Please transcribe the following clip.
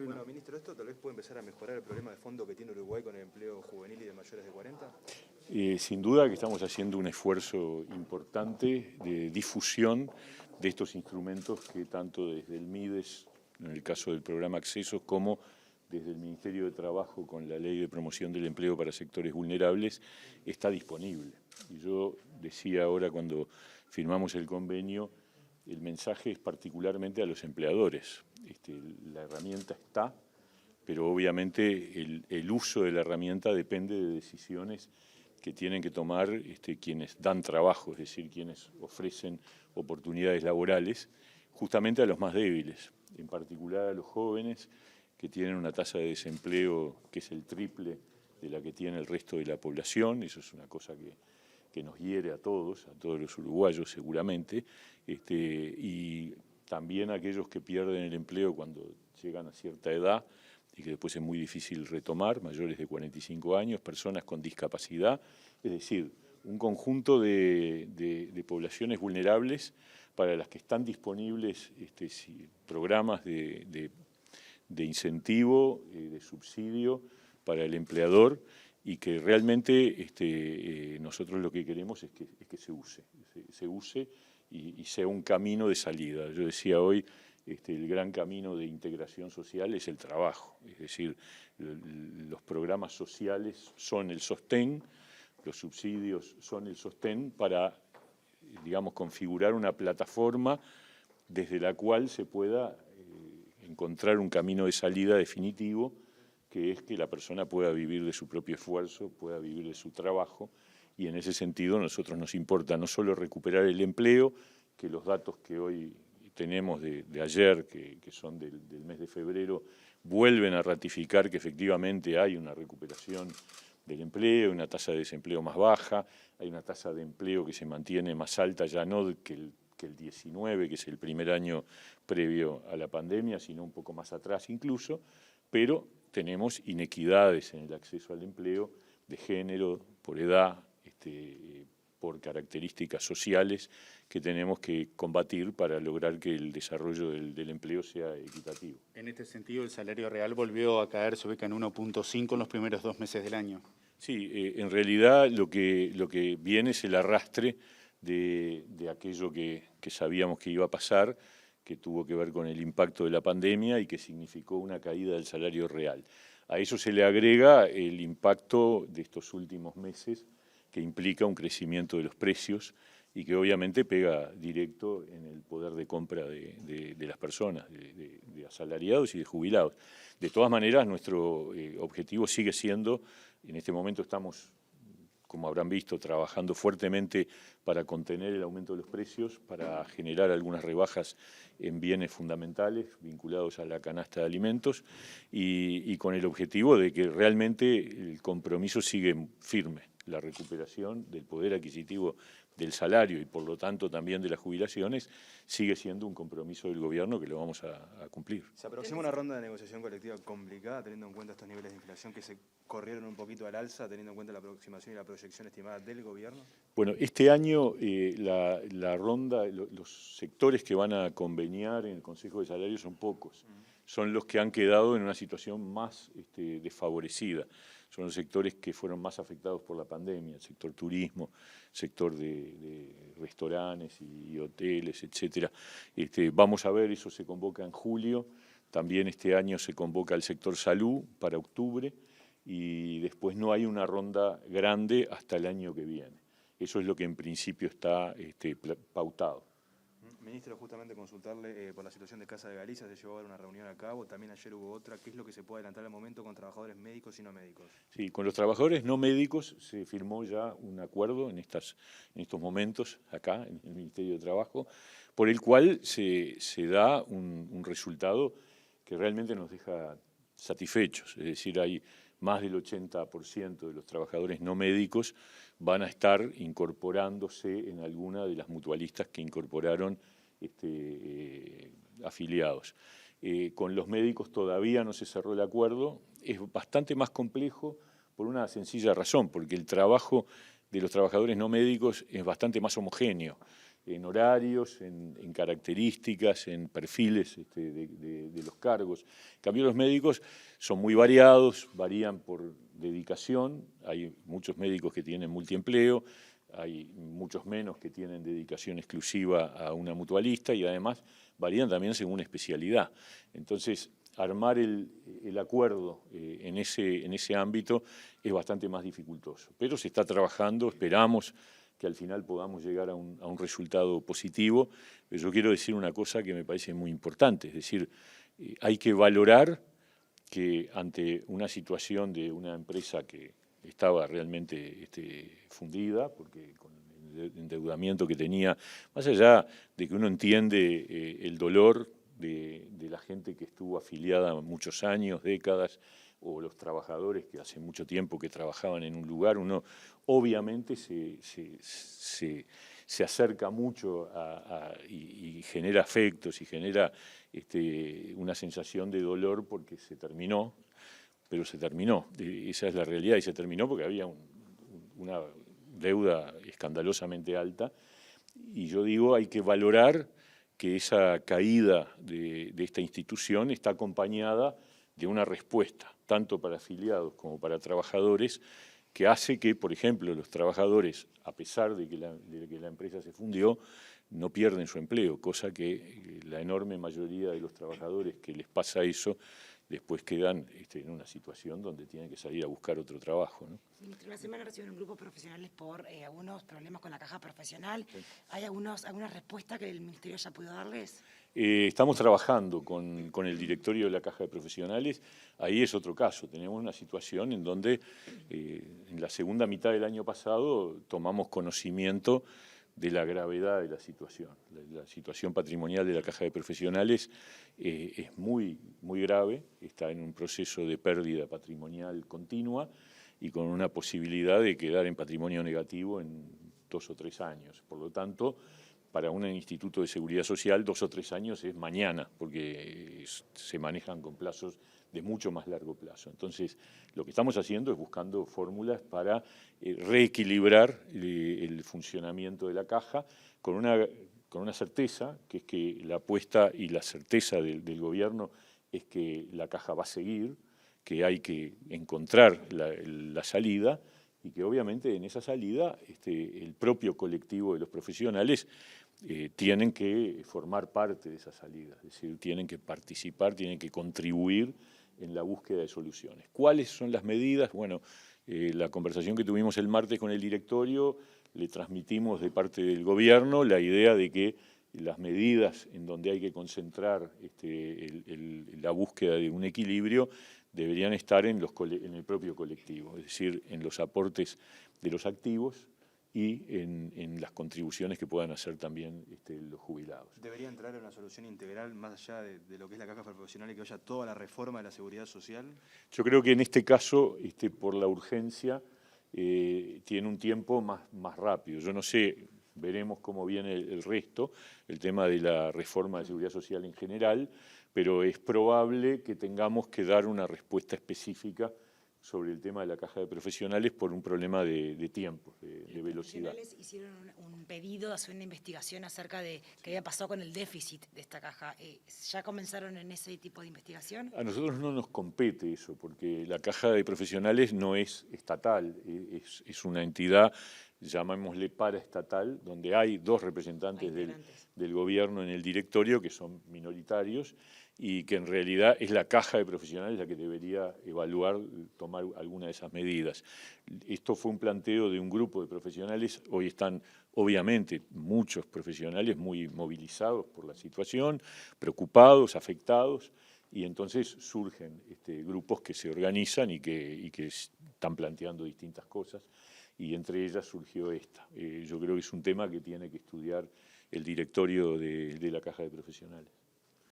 Bueno, ministro, ¿esto tal vez puede empezar a mejorar el problema de fondo que tiene Uruguay con el empleo juvenil y de mayores de 40? Sin duda que estamos haciendo un esfuerzo importante de difusión de estos instrumentos que tanto desde el MIDES, en el caso del programa Accesos, como desde el Ministerio de Trabajo con la Ley de Promoción del Empleo para Sectores Vulnerables, está disponible. Y yo decía ahora cuando firmamos el convenio, el mensaje es particularmente a los empleadores. La herramienta está, pero obviamente el uso de la herramienta depende de decisiones que tienen que tomar quienes dan trabajo, es decir, quienes ofrecen oportunidades laborales, justamente a los más débiles, en particular a los jóvenes que tienen una tasa de desempleo que es el triple de la que tiene el resto de la población. Eso es una cosa que nos hiere a todos los uruguayos seguramente, y también a aquellos que pierden el empleo cuando llegan a cierta edad y que después es muy difícil retomar, mayores de 45 años, personas con discapacidad, es decir, un conjunto de poblaciones vulnerables para las que están disponibles programas de incentivo, de subsidio para el empleador, y que realmente nosotros lo que queremos es que se use y sea un camino de salida. Yo decía hoy, el gran camino de integración social es el trabajo, es decir, los programas sociales son el sostén, los subsidios son el sostén para, digamos, configurar una plataforma desde la cual se pueda encontrar un camino de salida definitivo, que es que la persona pueda vivir de su propio esfuerzo, pueda vivir de su trabajo, y en ese sentido a nosotros nos importa no solo recuperar el empleo, que los datos que hoy tenemos de ayer, que son del mes de febrero, vuelven a ratificar que efectivamente hay una recuperación del empleo, una tasa de desempleo más baja, hay una tasa de empleo que se mantiene más alta, ya no que el 19, que es el primer año previo a la pandemia, sino un poco más atrás incluso, pero tenemos inequidades en el acceso al empleo de género, por edad, por características sociales que tenemos que combatir para lograr que el desarrollo del empleo sea equitativo. En este sentido, el salario real volvió a caer, se ubica en 1.5 en los primeros 2 meses del año. Sí, en realidad lo que viene es el arrastre de aquello que sabíamos que iba a pasar, que tuvo que ver con el impacto de la pandemia y que significó una caída del salario real. A eso se le agrega el impacto de estos últimos meses, que implica un crecimiento de los precios y que obviamente pega directo en el poder de compra de las personas, de asalariados y de jubilados. De todas maneras, nuestro objetivo sigue siendo, en este momento estamos, como habrán visto, trabajando fuertemente para contener el aumento de los precios, para generar algunas rebajas en bienes fundamentales vinculados a la canasta de alimentos y con el objetivo de que realmente el compromiso sigue firme, la recuperación del poder adquisitivo del salario y por lo tanto también de las jubilaciones sigue siendo un compromiso del gobierno que lo vamos a cumplir. ¿Se aproxima una ronda de negociación colectiva complicada teniendo en cuenta estos niveles de inflación que se corrieron un poquito al alza, teniendo en cuenta la aproximación y la proyección estimada del gobierno? Bueno, este año la ronda, los sectores que van a conveniar en el Consejo de Salarios son pocos. Son los que han quedado en una situación más desfavorecida. Son los sectores que fueron más afectados por la pandemia, el sector turismo, sector de restaurantes y hoteles, etcétera. Vamos a ver, eso se convoca en julio. También este año se convoca el sector salud para octubre y después no hay una ronda grande hasta el año que viene. Eso es lo que en principio está pautado. Ministro, justamente consultarle por la situación de Casa de Galicia, se llevó a dar una reunión a cabo, también ayer hubo otra. ¿Qué es lo que se puede adelantar al momento con trabajadores médicos y no médicos? Sí, con los trabajadores no médicos se firmó ya un acuerdo en estos momentos acá en el Ministerio de Trabajo, por el cual se da un resultado que realmente nos deja satisfechos, es decir, hay más del 80% de los trabajadores no médicos van a estar incorporándose en alguna de las mutualistas que incorporaron afiliados. Con los médicos todavía no se cerró el acuerdo, es bastante más complejo por una sencilla razón, porque el trabajo de los trabajadores no médicos es bastante más homogéneo. en horarios, en características, en perfiles de los cargos. En cambio, los médicos son muy variados, varían por dedicación. Hay muchos médicos que tienen multiempleo, hay muchos menos que tienen dedicación exclusiva a una mutualista y además varían también según especialidad. Entonces, armar el acuerdo en ese ámbito es bastante más dificultoso. Pero se está trabajando, esperamos que al final podamos llegar a un resultado positivo. Pero yo quiero decir una cosa que me parece muy importante, es decir, hay que valorar que ante una situación de una empresa que estaba realmente fundida, porque con el endeudamiento que tenía, más allá de que uno entiende el dolor de la gente que estuvo afiliada muchos años, décadas, o los trabajadores que hace mucho tiempo que trabajaban en un lugar, uno obviamente se acerca mucho y genera afectos y genera una sensación de dolor porque se terminó, pero se terminó. Esa es la realidad y se terminó porque había una deuda escandalosamente alta y yo digo, hay que valorar que esa caída de esta institución está acompañada de una respuesta, tanto para afiliados como para trabajadores, que hace que, por ejemplo, los trabajadores, a pesar de que la empresa se fundió, no pierden su empleo, cosa que la enorme mayoría de los trabajadores que les pasa eso, después quedan en una situación donde tienen que salir a buscar otro trabajo, ¿no? Ministro, la semana recibieron un grupo de profesionales por algunos problemas con la caja profesional. Sí. ¿Hay alguna respuesta que el Ministerio haya podido darles? Estamos trabajando con el directorio de la Caja de Profesionales. Ahí es otro caso. Tenemos una situación en donde en la segunda mitad del año pasado tomamos conocimiento de la gravedad de la situación. La situación patrimonial de la Caja de Profesionales es muy grave, está en un proceso de pérdida patrimonial continua y con una posibilidad de quedar en patrimonio negativo en 2 o 3 años. Por lo tanto, para un instituto de seguridad social, 2 o 3 años es mañana, porque se manejan con plazos de mucho más largo plazo. Entonces, lo que estamos haciendo es buscando fórmulas para reequilibrar el funcionamiento de la caja con una certeza, que es que la apuesta y la certeza del gobierno es que la caja va a seguir, que hay que encontrar la salida y que obviamente en esa salida el propio colectivo de los profesionales tienen que formar parte de esa salida, es decir, tienen que participar, tienen que contribuir en la búsqueda de soluciones. ¿Cuáles son las medidas? Bueno, la conversación que tuvimos el martes con el directorio, le transmitimos de parte del gobierno la idea de que las medidas en donde hay que concentrar la búsqueda de un equilibrio deberían estar en el propio colectivo, es decir, en los aportes de los activos y en las contribuciones que puedan hacer también los jubilados. ¿Debería entrar en una solución integral más allá de lo que es la caja profesional y que vaya toda la reforma de la seguridad social? Yo creo que en este caso, por la urgencia, tiene un tiempo más rápido. Yo no sé, veremos cómo viene el resto, el tema de la reforma de seguridad social en general, pero es probable que tengamos que dar una respuesta específica sobre el tema de la caja de profesionales por un problema de tiempo, de velocidad. Los profesionales hicieron un pedido de hacer una investigación acerca de qué había pasado con el déficit de esta caja. ¿Ya comenzaron en ese tipo de investigación? A nosotros no nos compete eso, porque la caja de profesionales no es estatal, es una entidad, llamémosle paraestatal, donde hay 2 representantes del gobierno en el directorio que son minoritarios y que en realidad es la caja de profesionales la que debería evaluar, tomar alguna de esas medidas. Esto fue un planteo de un grupo de profesionales, hoy están obviamente muchos profesionales muy movilizados por la situación, preocupados, afectados, y entonces surgen grupos que se organizan y que están planteando distintas cosas, y entre ellas surgió esta. Yo creo que es un tema que tiene que estudiar el directorio de la Caja de Profesionales.